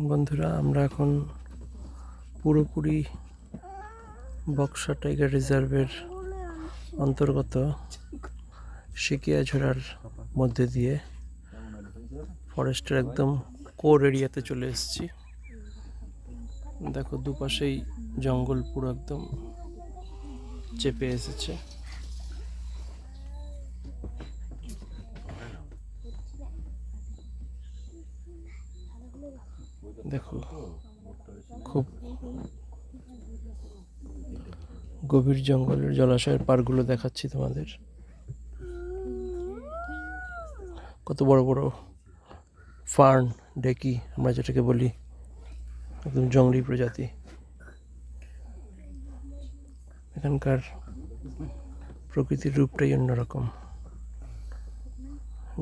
বন্ধুরা, আমরা এখন পুরোপুরি বক্সা টাইগার রিজার্ভের অন্তর্গত সিকিয়াঝোড়ার মধ্যে দিয়ে ফরেস্টের একদম কোর এরিয়াতে চলে এসেছি। দেখো, দুপাশেই জঙ্গল পুরো একদম চেপে এসেছে। দেখো, খুব গভীর জঙ্গলের জলাশয়ের পাড়গুলো দেখাচ্ছি তোমাদের। কত বড় বড় ফার্ন, ডেকি আমরা যেটাকে বলি, একদম জঙ্গলি প্রজাতি। এখানকার প্রকৃতির রূপটাই অন্যরকম।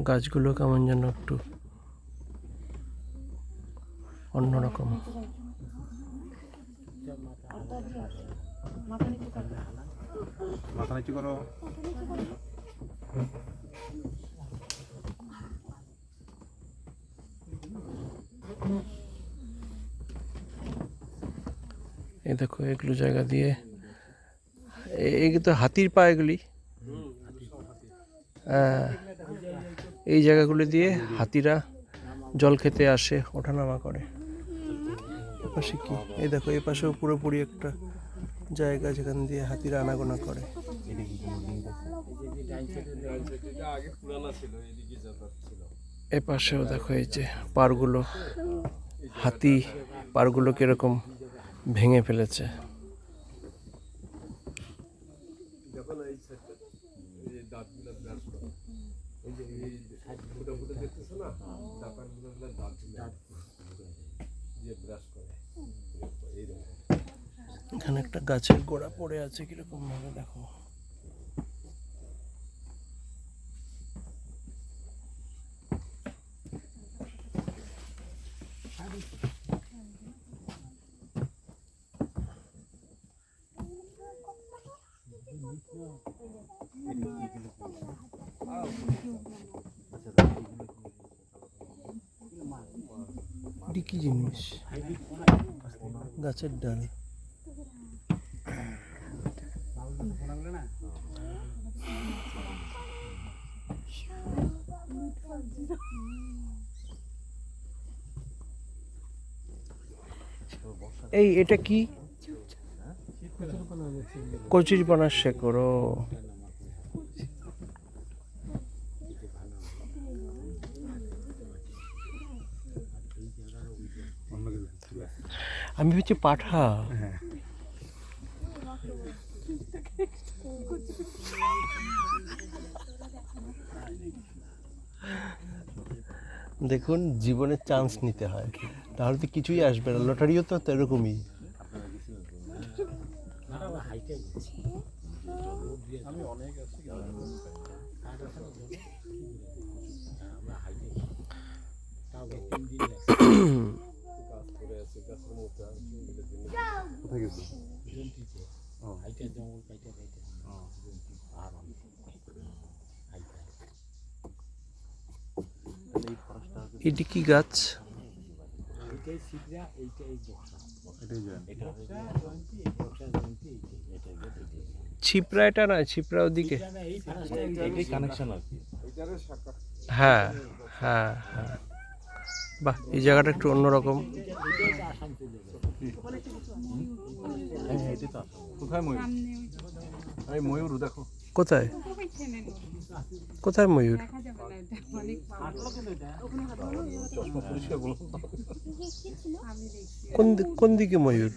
গাছগুলো কেমন যেন একটু অন্যরকম। এই দেখো, এগুলো জায়গা দিয়ে, এগুলো তো হাতির পা, এগুলি এই জায়গাগুলো দিয়ে হাতিরা জল খেতে আসে, ওঠানামা করে। এপাশে কি, এই দেখো, এই পাশেও পুরোপুরি একটা জায়গা যেখান দিয়ে হাতিরা আনাগোনা করে। এ পাশেও দেখো, এই যে পাড়গুলো, হাতি পাড়গুলো কিরকম ভেঙে ফেলেছে। এখানে একটা গাছের গোড়া পড়ে আছে কিরকম ভাবে, দেখো। কি জিনিস? গাছের ডাল। এই এটা কি? কচুরিপানার শেকড়। আমি ভেবেছি পাঠা। দেখুন, জীবনে চান্স নিতে হয়, তাহলে তো কিছুই আসবে না। লটারিও তো এরকমই। এটি কি গাছ? ছিপরা এটা নয়, ছিপরা ওদিকে। হ্যাঁ হ্যাঁ হ্যাঁ, বাহ, এই জায়গাটা একটু অন্যরকম। কোথায় কোথায় ময়ূর? কোন দিকে ময়ূর?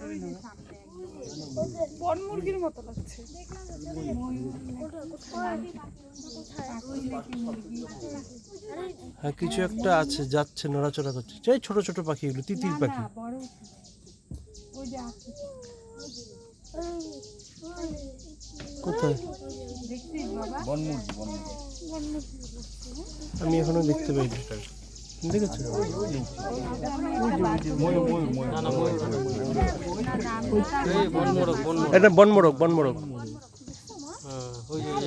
হ্যাঁ, কিছু একটা আছে, যাচ্ছে, নড়াচড়া করছে। সেই ছোট ছোট পাখি, এগুলো তিতির পাখি। কোথায়? আমি এখনো দেখতে পাইনি। দেখেছো? এটা বনমোরগ।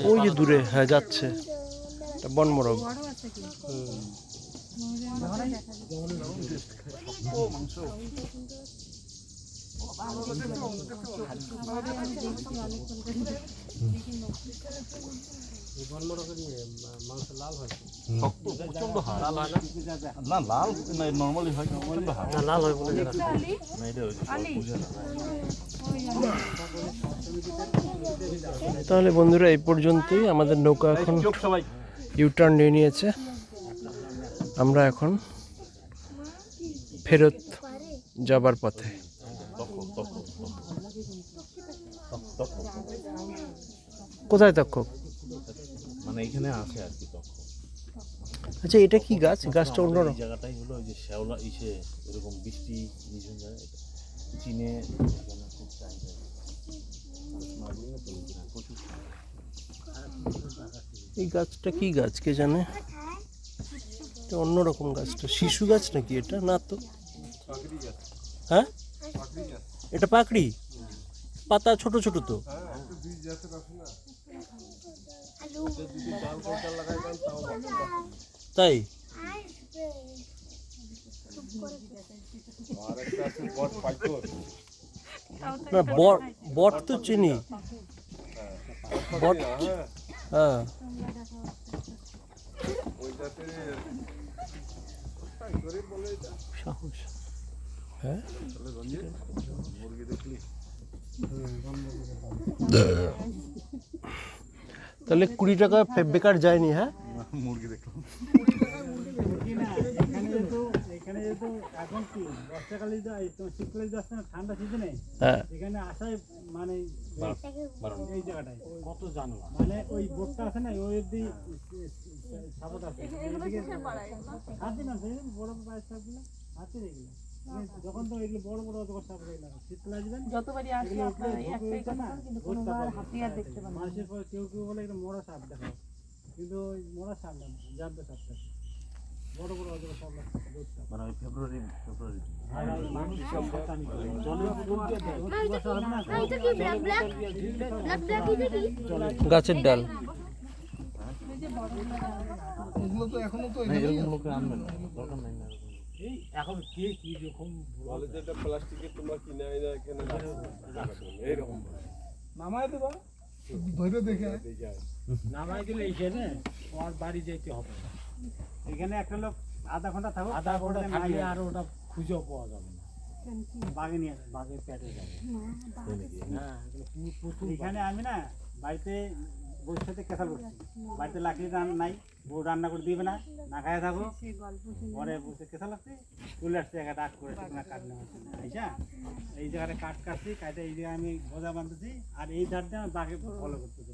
ওই যে দূরে, হ্যাঁ, যাচ্ছে। বনমোরগ। তাহলে বন্ধুরা এই পর্যন্তই, আমাদের নৌকা এখন ইউটার্ন নিয়ে নিয়েছে। আমরা এখন ফেরত যাবার পথে। কোথায় তক্ষক? মানে এখানে আছে আর কি। আচ্ছা, এটা কি গাছ? গাছটা অন্যরকম। এই জায়গাটাই হলো ওই যে শ্যাওলা ইসে এরকম বৃষ্টি নিঝুম জায়গা, চীনে এখানে খুব চাহিদা, প্রচুর। এই গাছটা কি গাছ কে জানে? এটা অন্যরকম গাছটা। শিশু গাছ নাকি এটা? না তো। হ্যাঁ, এটা পাকড়ি। পাতা ছোট ছোট তো। তাই না, বট তো চিনি। বট, হ্যাঁ। সাহস, হ্যাঁ। তাহলে 20 টাকা বেকার যায়নি। হ্যাঁ, মুরগি দেখলাম। এখানে যেহেতু এখন কি বর্ষাকালে শীতকালে যাচ্ছে না, ঠান্ডা সিজনে এখানে আসায় মানে এই জায়গাটায় কত জানো, মানে ওই বোটটা আছে না, ওই অব্দি সাপোর্ট আছে। হাতি না, বড় বাইশ সাপগুলো হাতি দেখলে যখন তো এগুলো বড় বড় সাপ দেখলাম, শীতকালে আসবেন যতবারই আসি আপনার একটাই কথা, কিন্তু কোনোবার হাতি আর দেখতে পান না। মানুষের পর কেউ কেউ বলে এটা মরা সাপ দেখা, কিন্তু ওই মরা সাপ না, জানতো সাপটা বড় বড় অজগর সাপ লাগছে। মানে ওই ফেব্রুয়ারি গাছের ডাল। এগুলো তো এখনো তো এরকম লোকে আনবেন না, দরকার নাই না। এই এখন কে কি রকম বলে যে এটা প্লাস্টিকের তোমরা কিনে আইনা এখানে এইরকম নামায় দেবা, ধরে দেখে নামাই দিলে এইখানে ওর বাড়ি যেতে হবে। এখানে একটা লোক আধা ঘন্টা থাকো, আধা ঘন্টা থাকলে আর ওটা খুঁজেও পাওয়া যাবে না। বাঘে নিয়ে আসবে, বাঘের পেটে যাবে। হ্যাঁ, এখানে আমি না বাড়িতে বউর সাথে কেঁচা করছি, বাড়িতে লাকড়ি নাই, বউ রান্না করে দিবে না, না খায় থাকো। পরে বসে কেঁচা লাগছে, চলে আসছে একটা ডাক করে কাঠ নেওয়া আইসা এই জায়গাটা কাঠ কাটছি, কাটে এই জায়গায় আমি বোঝা বাঁধতেছি, আর এই ধারটা আমি বাঘে ফলো করতেছি।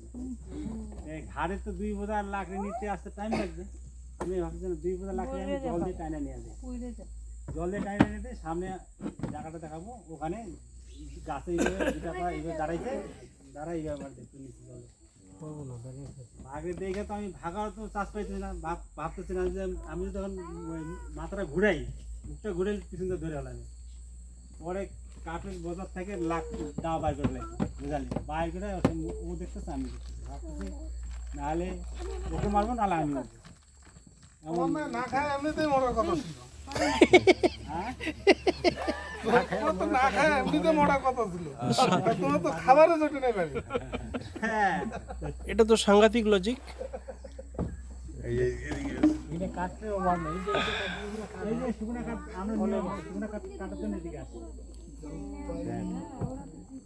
এই ঘাড়ে তো 2 বোঝা লাকড়ি নিতে আসতে টাইম লাগবে। আমি ভাবছিলাম 2 বোঝা লাকড়ি আমি জল দিয়ে টাইনা নিয়ে আসি, জল দিয়ে টাইনা নিতে সামনে জায়গাটা দেখাবো, ওখানে গাছে এইভাবে দাঁড়াইছে, দাঁড়াই এইভাবে দেখতে নিচ্ছি জলে। আগে দেখে তো আমি ভাগার তো চাষ পাইতেছি না, ভাবতেছি না যে আমি যখন মাথাটা ঘুরাই, মুখটা ঘুরে পিছন দিয়ে ধরে হলাম। পরে কাঠের বাজার থেকে লাখ দাওয়া বাইর করে লাগছে, বুঝালি বাইর করে ও দেখতেছে, আমি দেখতেছি, ভাবতেছি নাহলে ওকে মারবো, নাহলে আমি মারবো। না খায় এমনিতেই মরার কথা ছিল। হ্যাঁ, না খায় এমনিতে মরার কথা ছিল, তোমার তো খাবারের জন্য নেই পারি। হ্যাঁ, এটা তো সাংঘাতিক লজিক। এখানে কাটতে ওভার নেই, এই যে শুকনো কাঠ আমরা নিয়ে আসবো, শুকনো কাঠ কাটার জন্য এদিকে আসি,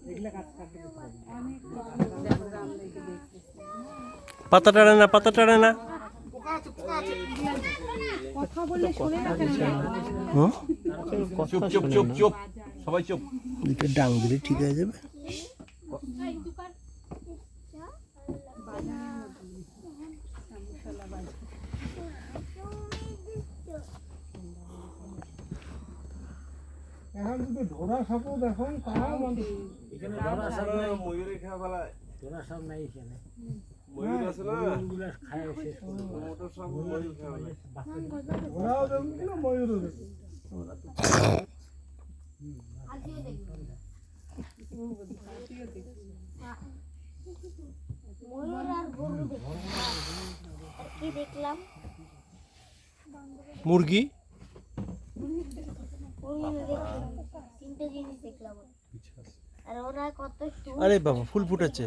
এগুলা কাঠ কাটতে পাতা টানে না, পাতা টানে না। কথা বললে শোনে না কেন? চুপ চুপ চুপ চুপ, সবাই চুপ। দুটো ডাং দিলে ঠিক হয়ে যাবে। এখন যদি ধরা সাপও দেখুন, তাও এখানে ধরা সাপ নাই, ময়ূরে খেয়ে ফেলায়, ধরা সাপ নাই এখানে, ময়ূর আছে না, ওগুলা খায় শেষ করে দেয়। মোটর সব ময়ূর খেয়ে ফেলায়। ধরাও দেখুন না, ময়ূরও দেখুন। ময়ূর আর গরু দেখি, মুরগি দেখলাম, মুরগি? তিনটে জিনিস দেখলাম। আর ওরা কত আরে বাবা, ফুল ফুটেছে।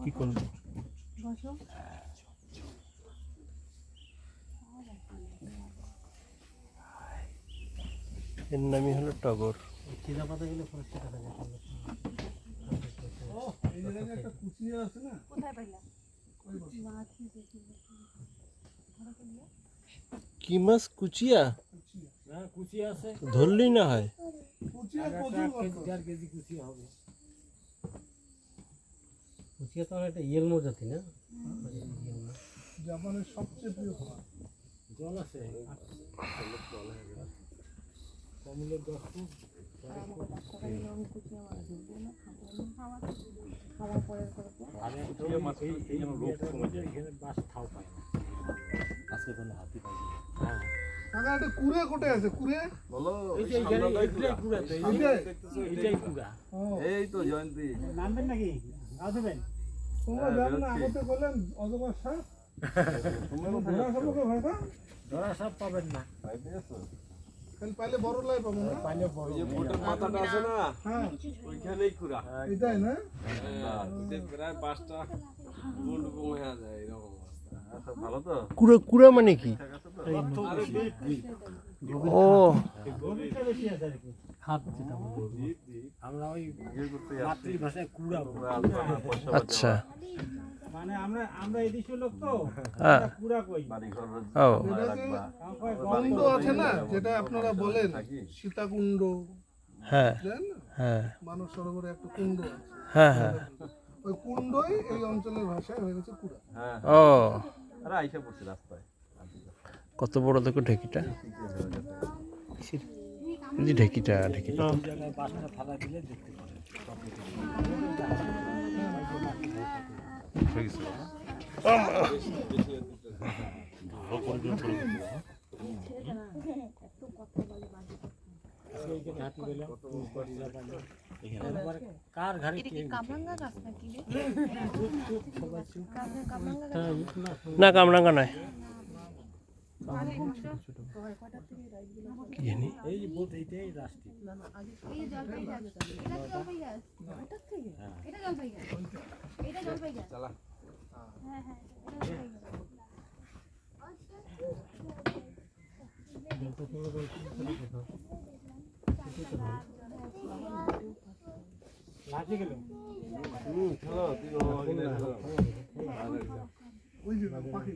কি করবো? এর নামই হলো টগর। চিনা পাতা গেলে ফরেস্টে দেখা যায়। এই জায়গায় একটা কুচিয়া আছে না, কি মাছ? কুচিয়া? হ্যাঁ কুচি আছে, ধরলেই না হয়। কুচিয়া আর প্রচুর একটা কত। 1.5 কেজি কুচি হবে। কুচিয়া তো একটা ইয়েলমো জাতি না? জাপানের সবচেয়ে প্রিয় খাবার। জল আছে কমলের 10 ফুট। আর এই এখানে বাস থাও পায় না। আজকে তাহলে হাতি পাইছি। হ্যাঁ কাকা একটা কুড়ে কোটে আছে, কুড়ে? বলো এই যে এইটাই কুড়া তো, এইটাই কুড়া। ও, এই তো জয়ন্তী নামবেন নাকি? আসবেন? তোমরা জানো না আগতে বললেন অজগর সাপ? ঘোড়া সাপকে ভয় পাও? ধরা সব পাবেন না, ভাই পেয়েছো? খালি পাইলে বড় লাই পাবো না? পাইলে বড়। ওই যে বোটের মাথাটা আছে না, হ্যাঁ, ওইখানেই খুঁড়া। এটাই না? ওইটা প্রায় 5টা গুন্ড হয়ে যায় এরকম অবস্থা। আচ্ছা, ভালো তো? কুড়া কুড়া মানে কি? আরে ও, গভীরটা বেশি আছে আর কি। হাত যেটা বলবো। আমরা ওই মাতৃভাষায় কুড়া বলি। আচ্ছা। মানে আমরা এই দেশের লোক তো, হ্যাঁ। আমরা কুড়া কই। ও, এটাকে কয় কুণ্ড আছে না, যেটা আপনারা বলেন সীতাকুণ্ড, হ্যাঁ জানেন না? হ্যাঁ মানস সরোবরে একটা কুণ্ড আছে, হ্যাঁ হ্যাঁ। ওই কুণ্ডই এই অঞ্চলের ভাষায় হয়ে গেছে কুড়া। ও, আরে আইসা পড়ছে রাস্তায়। কত বড় দেখো ঢেকিটা। এই যে ঢেকিটা, ঢেকিটা। ওই জায়গায় বাসটা ফালা দিলে দেখতে পারে। এইখানে হাতি গেলাম, তারপরে কার ঘাড়ে কে কামরাঙ্গা গাছ নাকি রে? সবাই চুপ। কামরাঙ্গা গাছ। হ্যাঁ, উঠ না, শুন। না, কামরাঙ্গা নয়। কি জানি? এই যে বোট এইটাই রাস্তা। এই জলপাই গাছ। এটা কি জলপাই গাছ? এটা থেকে? এটা জলপাই গাছ। এটা জলপাই গাছ। চালা। হ্যাঁ হ্যাঁ, এটা জলপাই গাছ। লাঠি গেল। চলো, তুই ওখানে চলো। ওই যে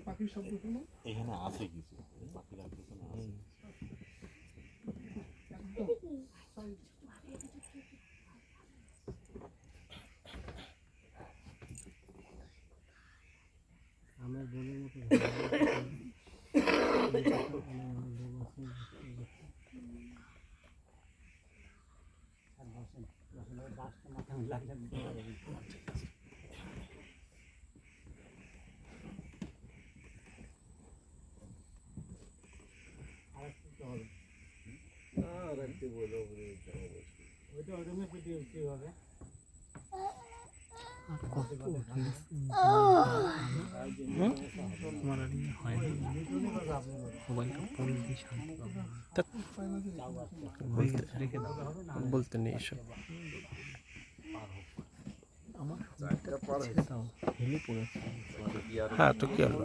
পাখির শব্দ শুনো। এখানে আছে কিছু বাকি রাখতেছে না, আছে। আমার বোনের মতো বাসটা মাথায় লাগলে আর একটু বলো বলে দিতে হবে। ওইটা ওরকমই পিটিয়ে উঠতে হবে। বলতে নেই এসব। হ্যাঁ, তো কি হলো?